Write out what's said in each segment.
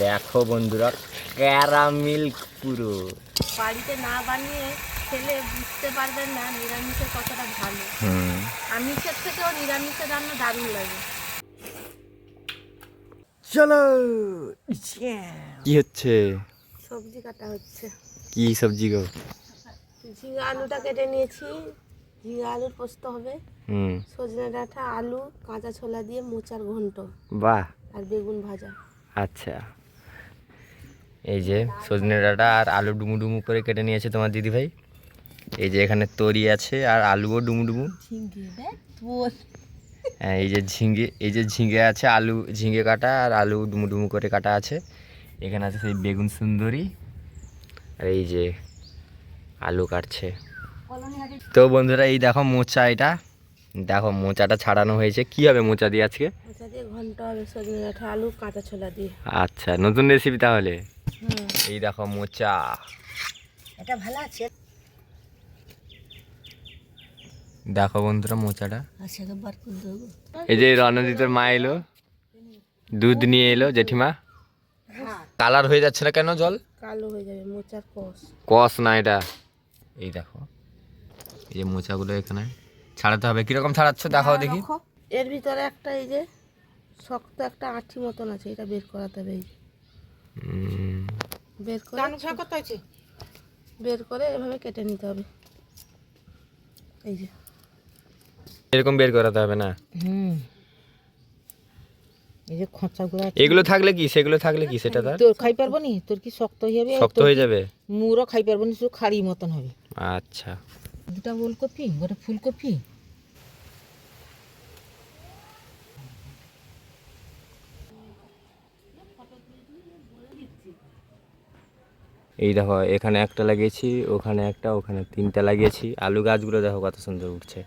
দেখো বন্ধুরা, ক্যারামেল পুরো। বাড়িতে না বানিয়ে খেলে বুঝতে পারবেন না নিরামিষের কতটা ভালো। আমিষের থেকেও নিরামিষের রান্না দারুণ লাগে। চলো। কি হচ্ছে? সবজি কাটা হচ্ছে। কি সবজি গো? ঝিঙা আলুটা কেটে নিয়েছি, ঝিঙা আলুর পোস্ত হবে। সজনে ডাঁটা, আলু, কাঁচা ছোলা দিয়ে মোচার ঘন্ট, বাহ। আর বেগুন ভাজা। আচ্ছা, এই যে সজনে ডাঁটা আর আলু ডুমু ডুমু করে কেটে নিয়েছে তোমার দিদি ভাই। এই যে এখানে তরি আছে আর আলুও ডুমু ডুমু। হ্যাঁ, এই যে ঝিঙে আছে, আলু ঝিঙে কাটা আর আলু ডুমু ডুমু করে কাটা আছে। এখানে আছে সেই বেগুন সুন্দরী, আর এই যে আলু কাটছে। তো বন্ধুরা, এই দেখো মোচা, এটা দেখো মোচাটা ছাড়ানো হয়েছে। কি হবে মোচা দিয়ে আজকে? মোচা দিয়ে ঘন্ট হবে, সজনে ডাঁটা, আলু, কাঁচা ছোলা দিয়ে। আচ্ছা, নতুন রেসিপি তাহলে। এই দেখো মোচা, এটা ভালো আছে। দেখো বন্ধুরা মোচাটা। আচ্ছা, বার করে দেবো। এই যে রণজিতের মা এলো, দুধ নিয়ে এলো জেঠিমা। কালার হয়ে যাচ্ছে না কেন? জল কালো হয়ে যাবে, মোচার কষ। কস না এটা। এই দেখো, এই যে মোচাগুলো এখানে ছাড়াতে হবে। কিরকম ছাড়াচ্ছ দেখাও দেখি। এর ভিতরে একটা এই যে শক্ত একটা আঠি মতন আছে, এটা বের করাতে হবে। এই যে বের করে বের করে এভাবে কেটে নিতে হবে। এই যে এরকম বের করাতে হবে না? এই যে খোঁচাগুলো এগুলো থাকলে কি, সেগুলো থাকলে কি, সেটা তার তোর খাই পারবো নি, তোর কি শক্ত হয়ে যাবে? শক্ত হয়ে যাবে। মুড়ো খাই পারবো নি, শুধু খাড়ি মতন হবে। আচ্ছা, দুটা ওলকপি, গোটা ফুলকপি। এই দেখো এখানে একটা লাগিয়েছি, ওখানে একটা, ওখানে তিনটা লাগিয়েছি। আলু গাছগুলো দেখো কত সুন্দর উঠছে।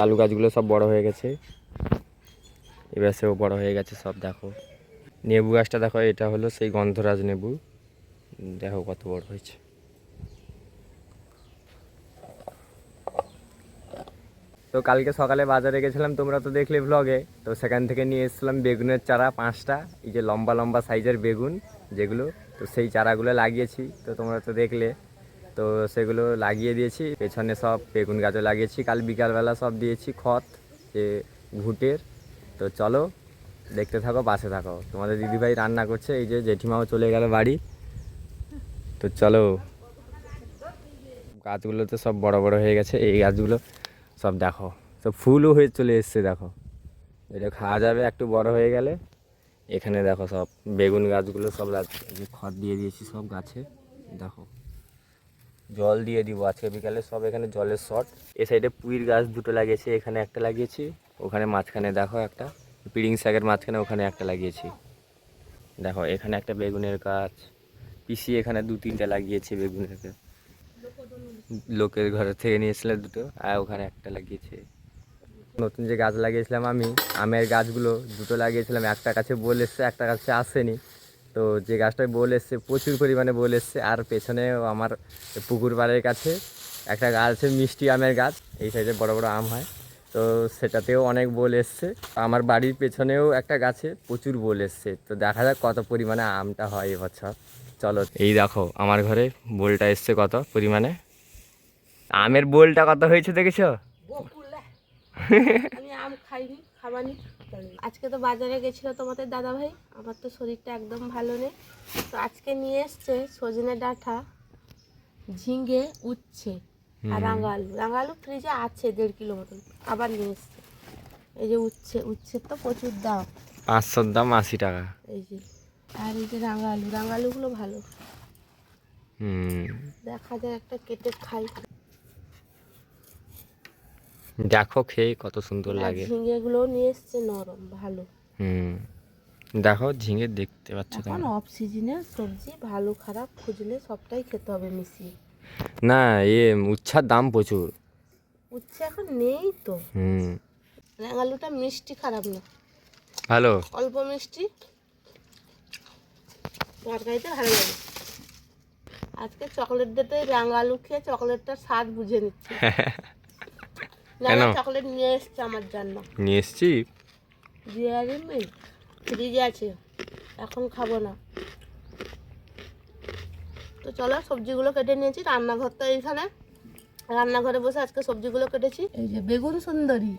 আলু গাছগুলো সব বড় হয়ে গেছে, এবার সেও বড় হয়ে গেছে সব। দেখো নেবু গাছটা দেখো, এটা হলো সেই গন্ধরাজ নেবু, দেখো কত বড় হয়েছে। তো কালকে সকালে বাজারে গেছিলাম, তোমরা তো দেখলে ভ্লগে। তো সেখান থেকে নিয়ে এসেছিলাম বেগুনের চারা 5টা, এই যে লম্বা লম্বা সাইজের বেগুন যেগুলো। তো সেই চারাগুলো লাগিয়েছি, তো তোমরা তো দেখলে। তো সেগুলো লাগিয়ে দিয়েছি, পেছনে সব বেগুন গাছও লাগিয়েছি। কাল বিকালবেলা সব দিয়েছি খত, যে ঘুঁটের। তো চলো দেখতে থাকো, পাশে থাকো। তোমাদের দিদিভাই রান্না করছে, এই যে জেঠিমাও চলে গেল বাড়ি। তো চলো, গাছগুলো তো সব বড় বড় হয়ে গেছে। এই গাছগুলো সব দেখো, সব ফুলও হয়ে চলে এসছে। দেখো এটা খাওয়া যাবে একটু বড় হয়ে গেলে। এখানে দেখো সব বেগুন গাছগুলো সব খড় দিয়ে দিয়েছি সব গাছে। দেখো জল দিয়ে দিব আজকে বিকালে সব। এখানে জলের শর্ট। এ সাইডে পুঁইর গাছ দুটো লাগিয়েছি, এখানে একটা লাগিয়েছি, ওখানে মাঝখানে দেখো একটা পিড়িং শাকের মাঝখানে ওখানে একটা লাগিয়েছি। দেখো এখানে একটা বেগুনের গাছ, পিসি এখানে 2-3টা লাগিয়েছি বেগুনের গাছ, লোকের ঘরে থেকে নিয়েছিল দুটো, আর ওখানে একটা লাগিয়েছে। নতুন যে গাছ লাগিয়েছিলাম আমি, আমের গাছগুলো দুটো লাগিয়েছিলাম, একটা গাছে বোল এসছে, একটা গাছে আসেনি। তো যে গাছটায় বোল এসছে, প্রচুর পরিমাণে বোল এসছে। আর পেছনেও আমার পুকুর পাড়ের কাছে একটা গাছ আছে, মিষ্টি আমের গাছ, এই সাইডে বড় বড় আম হয়। তো সেটাতেও অনেক বোল এসছে। আমার বাড়ির পেছনেও একটা গাছে প্রচুর বোল এসছে। তো দেখা যাক কত পরিমাণে আমটা হয় এবছর। চলো, এই দেখো আমার ঘরে বোলটা এসছে কত পরিমাণে। আমের বোলটা কত হয়েছে দেখেছো? আমি আম খাইনি, খাবানি। আজকে তো বাজারে গেছিল তোমাদের দাদা ভাই, আমার তো শরীরটা একদম ভালো নেই। তো আজকে নিয়ে এসছে সজনে ডাঁটা, ঝিঙে, উচ্ছে আর রাঙালু। রাঙালু ফ্রিজে আছে 1.5 কিলো মতন, আবার নিয়ে এসছে। এই যে উচ্ছের তো প্রচুর দাম, 500 দাম 80 টাকা। এই যে, আর এই যে রাঙালুগুলো ভালো। দেখা যায় একটা কেটে খাই। দেখো খেয়ে কত সুন্দর আর লাগে। ঝিঙেগুলো নিয়ে এসছে নরম, ভালো। দেখো ঝিঙে দেখতে পাচ্ছ এখন তোমরা? অফ সিজনের সবজি ভালো খারাপ খুঁজলে সবটাই খেতে হবে মিশিয়ে। না, উচ্ছার দাম প্রচুর। উচ্ছে এখন নেই তো। রাঙালুটা মিষ্টি, খারাপ না, ভালো। অল্প মিষ্টি, তরকারিতে ভালো লাগে। আজকে চকলেট দিতে রাঙালু খেয়ে চকলেটটার স্বাদ বুঝে নিচ্ছে। না, চকলেট নিয়ে এসছে আমার জন্য। নিয়ে এসছি। ডেয়ারি মিল্ক ফ্রিজে আছে। এখন খাবো না। তো চলো সবজিগুলো কেটে নিয়েছি, রান্নাঘর তো এইখানে, রান্নাঘরে বসে আজকে সবজিগুলো কেটেছি। এই যে বেগুন সুন্দরী,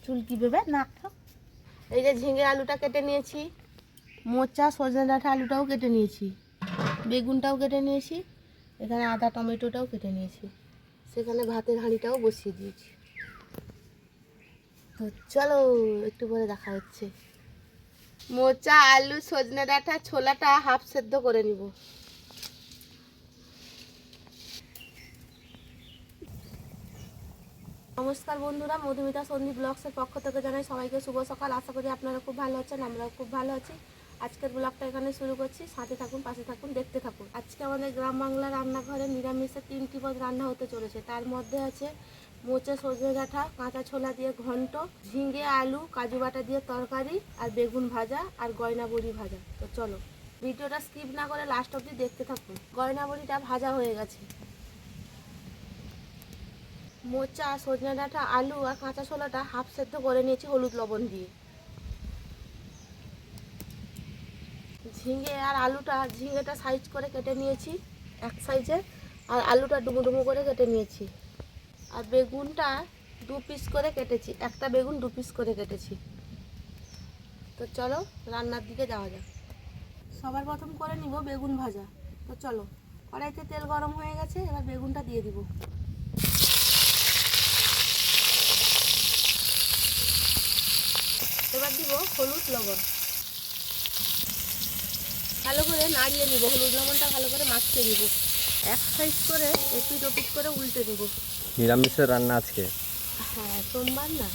চুল কি বেবে না, এই যে ঝিঙে আলুটা কেটে নিয়েছি, মোচা সজনে ডাঁটা আলুটাও কেটে নিয়েছি, বেগুনটাও কেটে নিয়েছি, এখানে আদা টমেটোটাও কেটে নিয়েছি, সেখানে ভাতের হাঁড়িটাও বসিয়ে দিয়েছি। তো চলো একটু পরে দেখা হচ্ছে। মোচা আলু সজনে ডাঁটা ছোলাটা হাফ সেদ্ধ করে নিব। নমস্কার বন্ধুরা, মধুমিতা সন্দীপ ব্লগসের পক্ষ থেকে জানাই সবাইকে শুভ সকাল। আশা করি আপনারা খুব ভালো আছেন, আমরাও খুব ভালো আছি। আজকের ব্লগটা এখানে শুরু করছি, সাথে থাকুন, পাশে থাকুন, দেখতে থাকুন। আজকে আমাদের গ্রাম বাংলার রান্নাঘরে নিরামিষে 3টি পদ রান্না হতে চলেছে। তার মধ্যে আছে মোচা সজনে ডাঁটা কাঁচা ছোলা দিয়ে ঘন্ট, ঝিঙে আলু কাজু বাটা দিয়ে তরকারি, আর বেগুন ভাজা আর গয়না বড়ি ভাজা। তো চলো ভিডিওটা স্কিপ না করে লাস্ট অবধি দেখতে থাকুন। গয়না বড়িটা ভাজা হয়ে গেছে। মোচা সজনে ডাঁটা আলু আর কাঁচা ছোলাটা হাফ সেদ্ধ করে নিয়েছি হলুদ লবণ দিয়ে। ঝিঙে আর আলুটা, ঝিঙেটা সাইজ করে কেটে নিয়েছি এক সাইজে, আর আলুটা ডুমো ডুমো করে কেটে নিয়েছি, আর বেগুনটা 2 পিস করে কেটেছি, একটা বেগুন 2 পিস করে কেটেছি। তো চলো রান্নার দিকে যাওয়া যাক। সবার প্রথম করে নিব বেগুন ভাজা। তো চলো, কড়াইতে তেল গরম হয়ে গেছে, এবার বেগুনটা দিয়ে দিব। এবার দিব হলুদ লবণ, ভালো করে নাড়িয়ে নিব, হলুদ লবণটা ভালো করে মাখিয়ে নিব, এক সাইড করে এপিট ওপিট করে উল্টে নিব। নিরামিষের রান্না আজকে? হ্যাঁ, সোমবার না।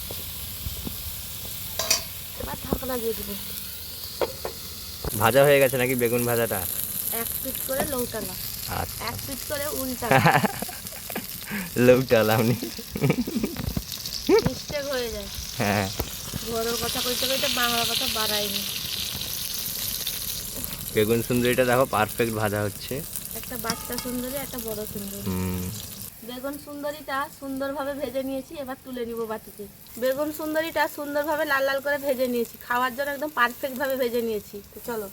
এবার ঢাকনা দিয়ে দিব। ভাজা হয়ে গেছে নাকি বেগুন ভাজাটা? এক পিট করে লৌটালা, আচ্ছা, এক পিট করে উল্টা, লৌটালাম নি। মিস্টেক হয়ে যায়। হ্যাঁ, ঘরের কথা কইতে কইতে বাংলা কথা বাড়াইনি। বেগুন সুন্দরীটা দেখো পারফেক্ট ভাজা হচ্ছে। একটা বাচ্চা সুন্দরী, একটা বড় সুন্দরী। হুম, বেগুন সুন্দরীটা সুন্দরভাবে ভেজে নিয়েছি, এবার তুলে নিব বাটিতে। বেগুন সুন্দরীটা সুন্দরভাবে লাল লাল করে ভেজে নিয়েছি, খাওয়ার জন্য একদম পারফেক্টভাবে ভেজে নিয়েছি। তো চলো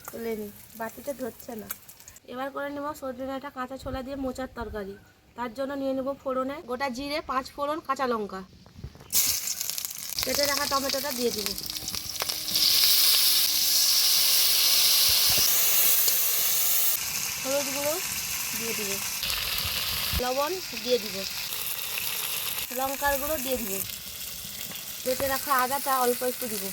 তুলে নিই, বাটিতে ধরছে না। এবার করে নেব সজনে ডাঁটা কাঁচা ছোলা দিয়ে মোচার তরকারি। তার জন্য নিয়ে নেব ফোড়নে গোটা জিরে, 5 ফোড়ন, কাঁচা লঙ্কা, কেটে রাখা টমেটোটা দিয়ে দিব, হলুদ গুঁড়ো দিয়ে দিব, লবণ দিয়ে দিব, লঙ্কার গুঁড়ো দিয়ে দিব, কেটে রাখা আদাটা অল্প একটু দিব,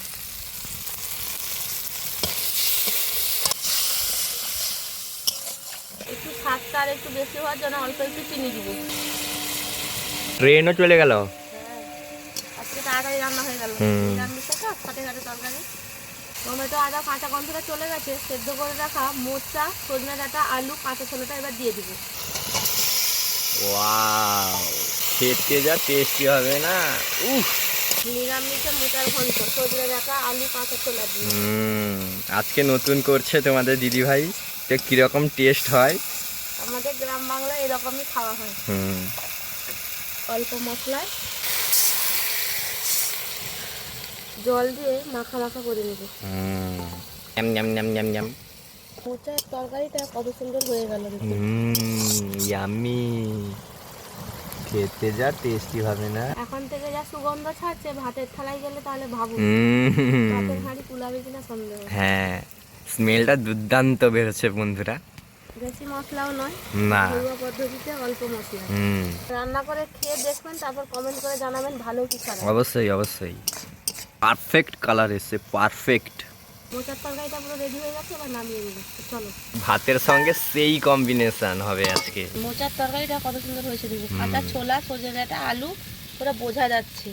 একটু স্বাদটা আর একটু বেশি হওয়ার জন্য অল্প একটু চিনি দিব। ট্রেনও চলে গেল। হ্যাঁ, আজকে তাড়াতাড়ি রান্না হয়ে গেল, নিরামিষে তো খাটে খাটে তরকারি। টমেটো আদা কাঁচা গন্ধটা চলে গেছে, সেদ্ধ করে রাখা মোচা সজনে ডাঁটা আলু কাঁচা ছোলাটা এবার দিয়ে দিব। ওয়াও, খেতে যা টেস্টি হবে না! উফ, নিরামিষে মোচার ঘন্ট সজনে ডাঁটা আলু কাঁচা ছোলা দিয়ে। আজকে নতুন করছে তোমাদের দিদি ভাই, তো কিরকম টেস্ট হয়। আমাদের গ্রাম বাংলায় এরকমই খাওয়া হয়, অল্প মশলায় জল দিয়ে মাখা মাখা করে নেব। NAM NAM NAM NAM NAM. মোচার তরকারিটা কত সুন্দর হয়ে গেল দেখুন। ইয়াম্মি, খেতে যা টেস্টি হবে না! এখন থেকে যা সুগন্ধ ছাড়ছে, ভাতের থালায় গেলে তাহলে ভাবুন ভাতের হাঁড়ি কুলাবে কিনা সন্দেহ। হ্যাঁ, স্মেলটা দুর্দান্ত বেরোচ্ছে বন্ধুরা। বেশি মশলাও নয়, না, ঘরোয়া পদ্ধতিতে অল্প মশলা। রান্না করে খেয়ে দেখবেন, তারপর কমেন্ট করে জানাবেন ভালো কি খারাপ। অবশ্যই অবশ্যই। পারফেক্ট কালার এসছে, পারফেক্ট। মোচার তরকারিটা পুরো রেডি হয়ে গেছে, এবার নামিয়ে দেবো। চলো, ভাতের সঙ্গে সেই কম্বিনেশন হবে আজকে। মোচার তরকারিটা কত সুন্দর হয়েছে দেখো, কাঁচা ছোলা সজনে ডাঁটা আলু পুরো বোঝা যাচ্ছে।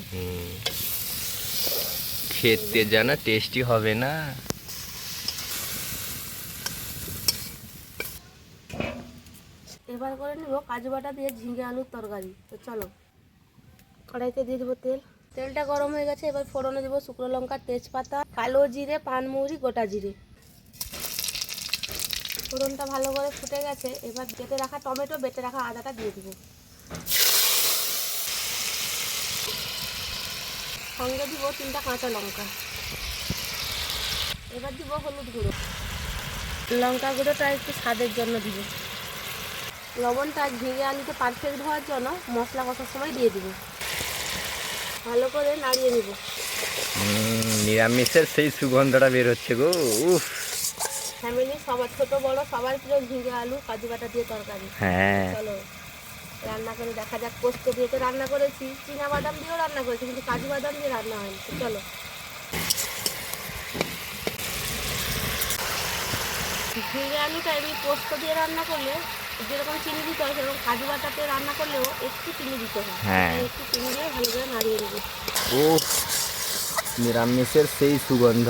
খেতে জানা টেস্টি হবে না? এবার করে নিব কাজু বাটা দিয়ে ঝিঙে আলুর তরকারি। তো চলো কড়াইতে দিয়ে দেবো তেল, তেলটা গরম হয়ে গেছে, এবার ফোড়নে দেবো শুকনো লঙ্কা, তেজপাতা, কালো জিরে, পানমৌরি, গোটা জিরে। ফোড়নটা ভালো করে ফুটে গেছে, এবার কেটে রাখা টমেটো, বেটে রাখা আদাটা দিয়ে দিব। সঙ্গে দিব 3টা কাঁচা লঙ্কা। এবার দিব হলুদ গুঁড়ো, লঙ্কা গুঁড়োটা একটু স্বাদের জন্য দিব। লবণটা ঝিঙে আলুতে পারফেক্ট হওয়ার জন্য মশলা কষার সময় দিয়ে দিব। ভালো করে নাড়িয়ে নিব। নিরামিষের সেই সুগন্ধটা বের হচ্ছে গো। উফ, ফ্যামিলি সবার, ছোট বড় সবার প্রিয় ঝিঙে আলু কাজু বাটা দিয়ে তরকারি। হ্যাঁ চলো রান্না করে দেখা যাক। পোস্ত দিয়ে তো রান্না করেছি, চীনা বাদাম দিয়েও রান্না করেছি, কিন্তু কাজু বাদাম দিয়ে রান্না হয়নি। তো চলো ঝিঙে আলুটা এমনি পোস্ত দিয়ে রান্না করলে যেরকম চিনি দিতে হয়, সেরকম কাজু বাটাতে রান্না করলেও একটু চিনি দিতে হয়। হ্যাঁ। তাই একটু চিনি দিয়ে ভালো করে নাড়িয়ে নেব। উফ, নিরামিষের সেই সুগন্ধ,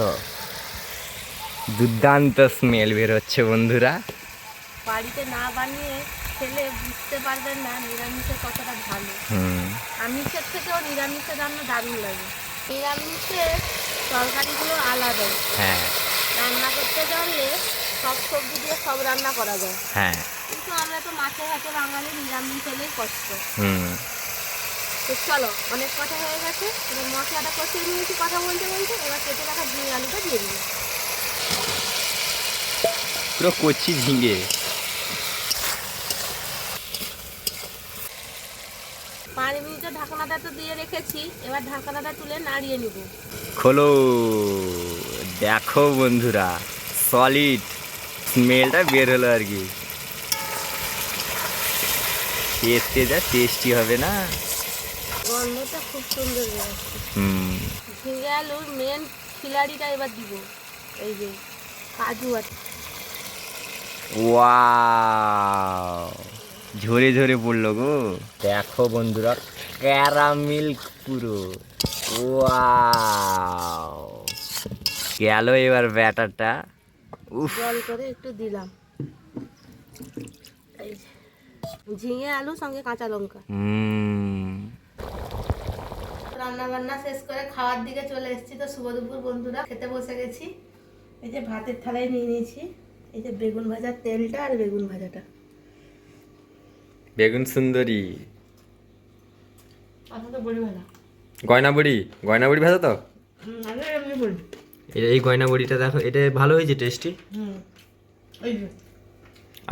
দুর্দান্ত স্মেল বের হচ্ছে বন্ধুরা। বাড়িতে না বানিয়ে খেলে বুঝতে পারবেন না নিরামিষের কতটা ভালো। আমিষের থেকেও নিরামিষের রান্না দারুণ লাগে। নিরামিষের তরকারিগুলো আলাদা। হ্যাঁ রান্না করতে জানলে সব সবজি দিয়ে সব রান্না করা যায়। হ্যাঁ। কিন্তু আমরা তো মাছে ভাতে বাঙালি, নিরামিষ হলেই কষ্ট। হুম। তো চলো অনেক কথা হয়ে গেছে, এবার মশলাটা কষিয়ে নিয়েছি কথা বলতে বলতে। এবার কেটে রাখা ঝিঙে আলুটা দিয়ে দিই। পুরো কচি ঝিঙে। 5 মিনিটের ঢাকনাটা তো দিয়ে রেখেছি, এবার ঢাকনাটা তুলে নাড়িয়ে নিব। খোলো, দেখো বন্ধুরা, সলিড স্মেলটা বের হলো আর কি। টেস্টে যা টেস্টি হবে না। গন্ধটা খুব সুন্দর বেরোচ্ছে। ঝিঙে আলুর মেন খিলাড়িটা এবার দিব, এই যে কাজু বাটা। ওয়াও, ঝরে ঝরে পড়লো গো। দেখো বন্ধুরা, ক্যারামেল পুরো। ওয়াও, গেল এবার ব্যাটারটা। উফ, জল করে একটু দিলাম। এই যে ঝিঙে আলু সঙ্গে কাঁচা লঙ্কা। রান্না বান্না শেষ করে খাওয়ার দিকে চলে এসেছি। তো শুভ দুপুর বন্ধুরা, খেতে বসে গেছি। এই যে ভাতের থালায় নিয়ে নিয়েছি এই যে বেগুন ভাজার তেলটা আর বেগুন ভাজাটা। বেগুন সুন্দরী, আচ্ছা তো বড়ি ভাজা, গয়না বড়ি, গয়না বড়ি ভাজা তো। আগে এমনি বড়ি। এই গয়না বড়িটা দেখো, এটা ভালো হয়েছে, টেস্টি। ওই যে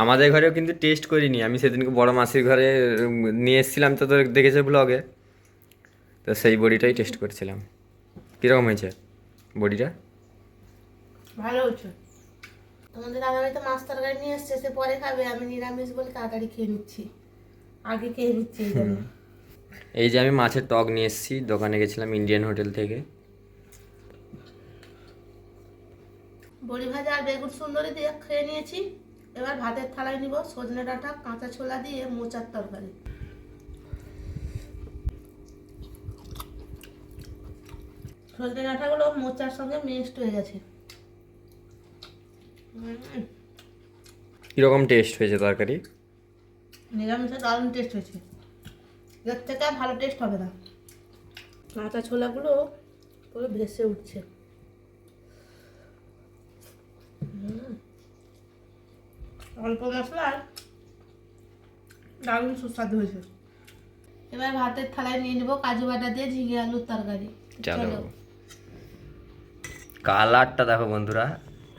আমাদের ঘরেও কিন্তু টেস্ট করিনি, আমি সেদিনকে বড় মাসির ঘরে নিয়ে এসেছিলাম, তো তোর দেখেছে ব্লগে, তো সেই বড়িটাই টেস্ট করছিলাম। কীরকম হয়েছে বড়িটা? ভালো হচ্ছে। তোমাদের দাদাভাই তো মাছ তরকারি নিয়ে এসছে, সে পরে খাবে। আমি নিরামিষ বলে তাড়াতাড়ি খেয়ে নিচ্ছি, আগে খেয়ে নিচ্ছি এই জন্য। এই যে আমি মাছের টক নিয়ে এসেছি, দোকানে গেছিলাম ইন্ডিয়ান হোটেল থেকে। বড়ি ভাজা আর বেগুন সুন্দরী দিয়ে খেয়ে নিয়েছি। এবার ভাতের থালায় নিব সজনে ডাঁটা কাঁচা ছোলা দিয়ে মোচার তরকারি। সজনে ডাঁটাগুলো মোচার সঙ্গে মিক্সড হয়ে গেছে। কীরকম টেস্ট হয়েছে তরকারি? নিরামিষে দারুণ টেস্ট হয়েছে, এর থেকে আর ভালো টেস্ট হবে না। কাঁচা ছোলাগুলো পুরো ভেসে উঠছে। অল্প মশলার দারুণ সুস্বাদু হয়েছে। এবার ভাতের থালায় নিয়ে নেবো কাজু বাটা দিয়ে ঝিঙে আলুর তরকারি। চলো, কালারটা দেখো বন্ধুরা,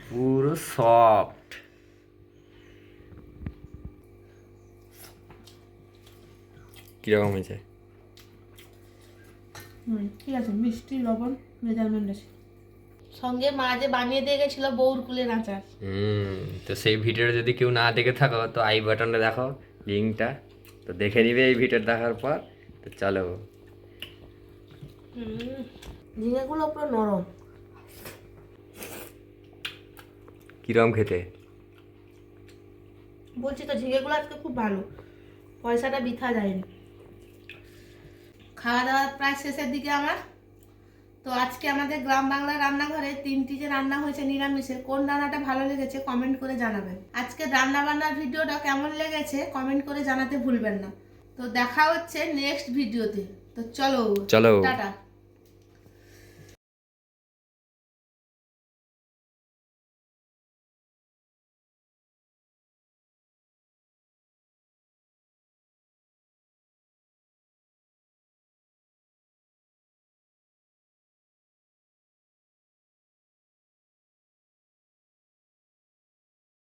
পুরো সফট। কিরকম হয়েছে? ঠিক আছে, মিষ্টি লবণ মেজারমেন্ট আছে। সঙ্গে মা যে বানিয়ে দিয়ে গেছিল বউর কুলের আচার। তো সেই ভিডিওটা যদি কেউ না দেখে থাকো, তো আই বাটনটা দেখো, লিঙ্কটা তো দেখে নিবে এই ভিডিও দেখার পর। তো চলো, ঝিঙেগুলো পুরো নরম। কিরম খেতে? বলছি তো ঝিঙেগুলো আজকে খুব ভালো, পয়সাটা বৃথা যায়নি। খাওয়া দাওয়া প্রায় শেষের দিকে আমার। তো আজকে আমাদের গ্রাম বাংলার রান্নাঘরে 3টি যে রান্না হয়েছে নিরামিষের, কোন রান্নাটা ভালো লেগেছে কমেন্ট করে জানাবেন। আজকে রান্না বান্নার ভিডিওটা কেমন লেগেছে কমেন্ট করে জানাতে ভুলবেন না। তো দেখা হচ্ছে নেক্সট ভিডিওতে। তো চলো, চলো, টাটা।